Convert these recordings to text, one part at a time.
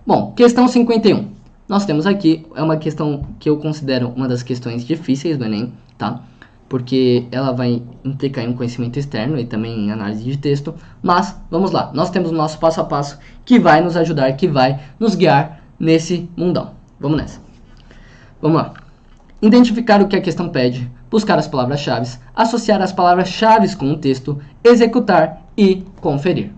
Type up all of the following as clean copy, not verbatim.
Bom, questão 51. Nós temos aqui, é uma questão que eu considero uma das questões difíceis do Enem, tá? Porque ela vai implicar em um conhecimento externo e também em análise de texto. Mas, vamos lá, nós temos o nosso passo a passo que vai nos ajudar, que vai nos guiar nesse mundão. Vamos nessa. Vamos lá. Identificar o que a questão pede, buscar as palavras-chave, associar as palavras-chave com o texto, executar e conferir.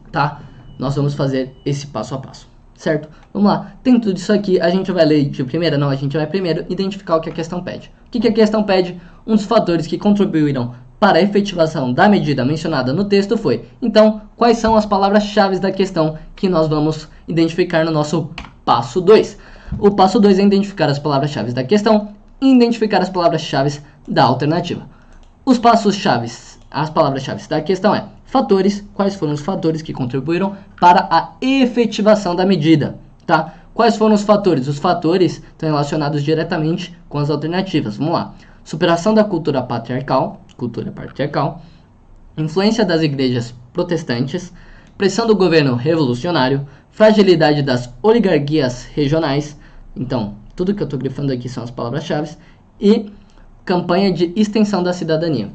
Tá? Nós vamos fazer esse passo a passo, certo? Vamos lá. Dentro disso aqui, a gente vai ler de primeira? Não, a gente vai primeiro identificar o que a questão pede. O que a questão pede? Um dos fatores que contribuíram para a efetivação da medida mencionada no texto foi. Então, quais são as palavras-chave da questão que nós vamos identificar no nosso passo 2? O passo 2 é identificar as palavras-chave da questão e identificar as palavras-chave da alternativa. Os passos-chave, as palavras-chave da questão é fatores, quais foram os fatores que contribuíram para a efetivação da medida, tá? Quais foram os fatores? Os fatores estão relacionados diretamente com as alternativas. Vamos lá. Superação da cultura patriarcal, influência das igrejas protestantes, pressão do governo revolucionário, fragilidade das oligarquias regionais. Então, tudo que eu estou grifando aqui são as palavras-chave. E campanha de extensão da cidadania.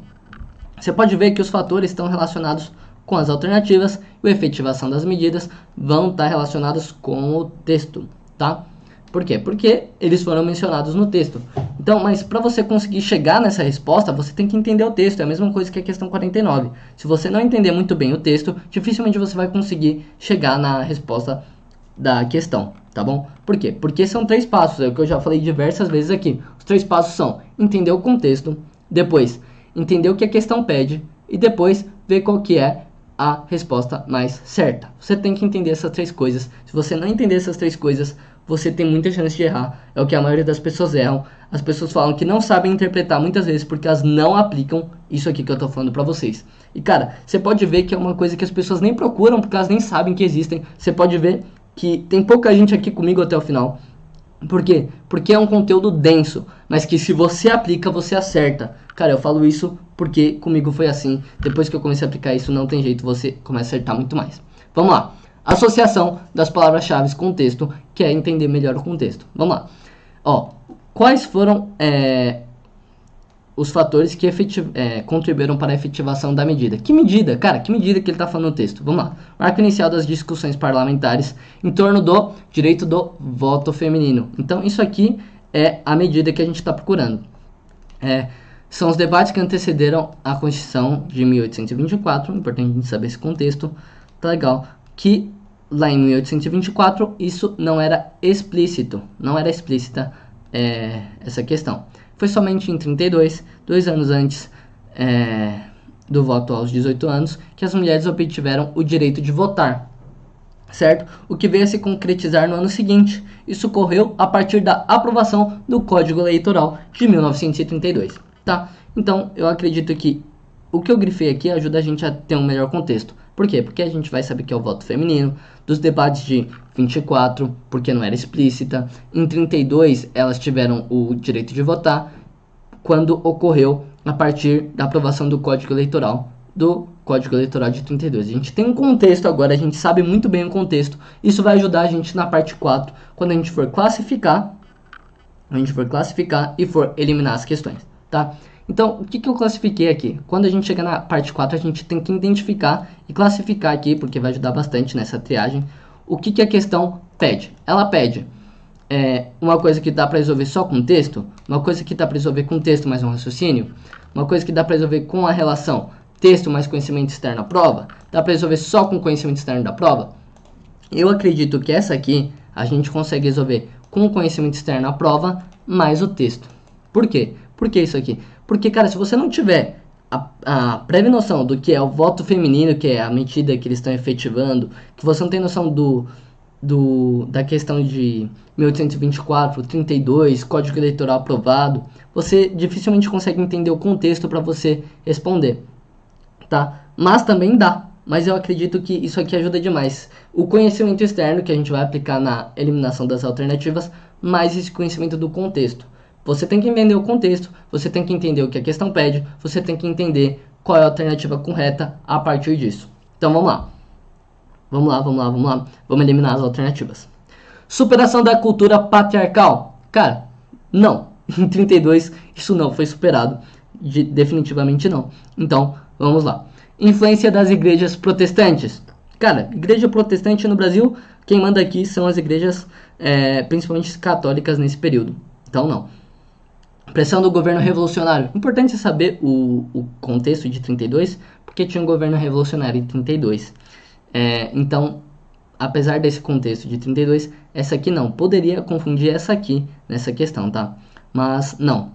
Você pode ver que os fatores estão relacionados com as alternativas e a efetivação das medidas vão estar relacionados com o texto, tá? Por quê? Porque eles foram mencionados no texto. Então, mas para você conseguir chegar nessa resposta, você tem que entender o texto. É a mesma coisa que a questão 49. Se você não entender muito bem o texto, dificilmente você vai conseguir chegar na resposta da questão, tá bom? Por quê? Porque são 3 passos, é o que eu já falei diversas vezes aqui. Os 3 passos são entender o contexto, depois entender o que a questão pede e depois ver qual que é a resposta mais certa. Você tem que entender essas 3 coisas. Se você não entender essas 3 coisas, você tem muita chance de errar. É o que a maioria das pessoas erram. As pessoas falam que não sabem interpretar muitas vezes porque elas não aplicam isso aqui que eu tô falando pra vocês. E cara, você pode ver que é uma coisa que as pessoas nem procuram porque elas nem sabem que existem. Você pode ver que tem pouca gente aqui comigo até o final. Por quê? Porque é um conteúdo denso, mas que se você aplica, você acerta. Cara, eu falo isso porque comigo foi assim. Depois que eu comecei a aplicar isso, não tem jeito, você começa a acertar muito mais. Vamos lá. Associação das palavras-chave com o texto, que é entender melhor o contexto. Vamos lá. Ó, quais foram os fatores que contribuíram para a efetivação da medida? Que medida? Cara, que medida que ele está falando no texto? Vamos lá. Marco inicial das discussões parlamentares em torno do direito do voto feminino. Então, isso aqui é a medida que a gente está procurando. São os debates que antecederam a Constituição de 1824. Importante a gente saber esse contexto. Tá legal. Que lá em 1824 isso não era explícito. Não era explícita essa questão. Foi somente em 32, 2 anos antes do voto aos 18 anos, que as mulheres obtiveram o direito de votar, certo? O que veio a se concretizar no ano seguinte. Isso ocorreu a partir da aprovação do Código Eleitoral de 1932, tá? Então, eu acredito que o que eu grifei aqui ajuda a gente a ter um melhor contexto. Por quê? Porque a gente vai saber que é o voto feminino, dos debates de 24, porque não era explícita. Em 32, elas tiveram o direito de votar, quando ocorreu a partir da aprovação do Código Eleitoral, de 32. A gente tem um contexto agora, a gente sabe muito bem o contexto. Isso vai ajudar a gente na parte 4, quando a gente for classificar e for eliminar as questões, tá? Então, o que eu classifiquei aqui? Quando a gente chegar na parte 4, a gente tem que identificar e classificar aqui, porque vai ajudar bastante nessa triagem, o que a questão pede. Ela pede uma coisa que dá para resolver só com texto, uma coisa que dá para resolver com texto mais um raciocínio, uma coisa que dá para resolver com a relação texto mais conhecimento externo à prova, dá para resolver só com conhecimento externo da prova. Eu acredito que essa aqui a gente consegue resolver com o conhecimento externo à prova mais o texto. Por quê? Por que isso aqui? Porque, cara, se você não tiver a prévia noção do que é o voto feminino, que é a medida que eles estão efetivando, que você não tem noção da questão de 1824, 32, Código Eleitoral aprovado, você dificilmente consegue entender o contexto para você responder, tá? Mas também dá, mas eu acredito que isso aqui ajuda demais. O conhecimento externo, que a gente vai aplicar na eliminação das alternativas, mais esse conhecimento do contexto. Você tem que entender o contexto, você tem que entender o que a questão pede, você tem que entender qual é a alternativa correta a partir disso. Então vamos lá. Vamos lá. Vamos eliminar as alternativas. Superação da cultura patriarcal. Cara, não. Em 32 isso não foi superado. Definitivamente não. Então, vamos lá. Influência das igrejas protestantes. Cara, igreja protestante no Brasil, quem manda aqui são as igrejas, principalmente católicas nesse período. Então, não. Pressão do governo revolucionário. Importante saber o contexto de 32, porque tinha um governo revolucionário em 32. Então, apesar desse contexto de 32, essa aqui não. Poderia confundir essa aqui nessa questão, tá? Mas não.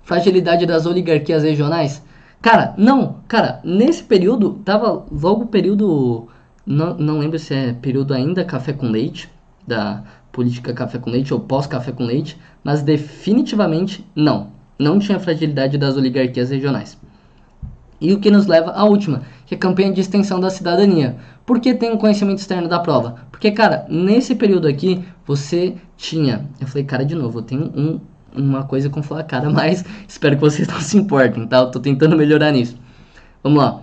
Fragilidade das oligarquias regionais. Cara, não. Cara, nesse período, tava logo o período... Não lembro se é período ainda café com leite, da política café com leite ou pós-café com leite, mas definitivamente não. Não tinha fragilidade das oligarquias regionais. E o que nos leva à última, que é a campanha de extensão da cidadania. Por que tem um conhecimento externo da prova? Porque, cara, nesse período aqui, você tinha... Eu falei cara de novo, eu tenho uma coisa com falar cara, mas espero que vocês não se importem, tá? Eu tô tentando melhorar nisso. Vamos lá.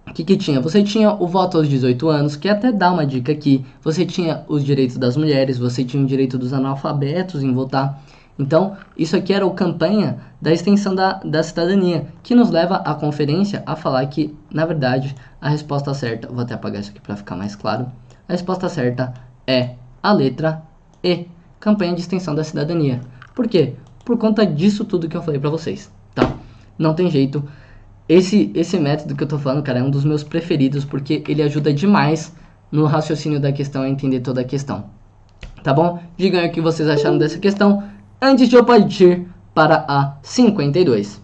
O que tinha? Você tinha o voto aos 18 anos, que até dá uma dica aqui. Você tinha os direitos das mulheres, você tinha o direito dos analfabetos em votar. Então, isso aqui era a campanha da extensão da cidadania, que nos leva à conferência a falar que, na verdade, a resposta certa... Vou até apagar isso aqui para ficar mais claro. A resposta certa é a letra E, campanha de extensão da cidadania. Por quê? Por conta disso tudo que eu falei para vocês, tá? Não tem jeito. Esse método que eu tô falando, cara, é um dos meus preferidos, porque ele ajuda demais no raciocínio da questão, a entender toda a questão. Tá bom? Digam aí o que vocês acharam dessa questão, antes de eu partir para a 52.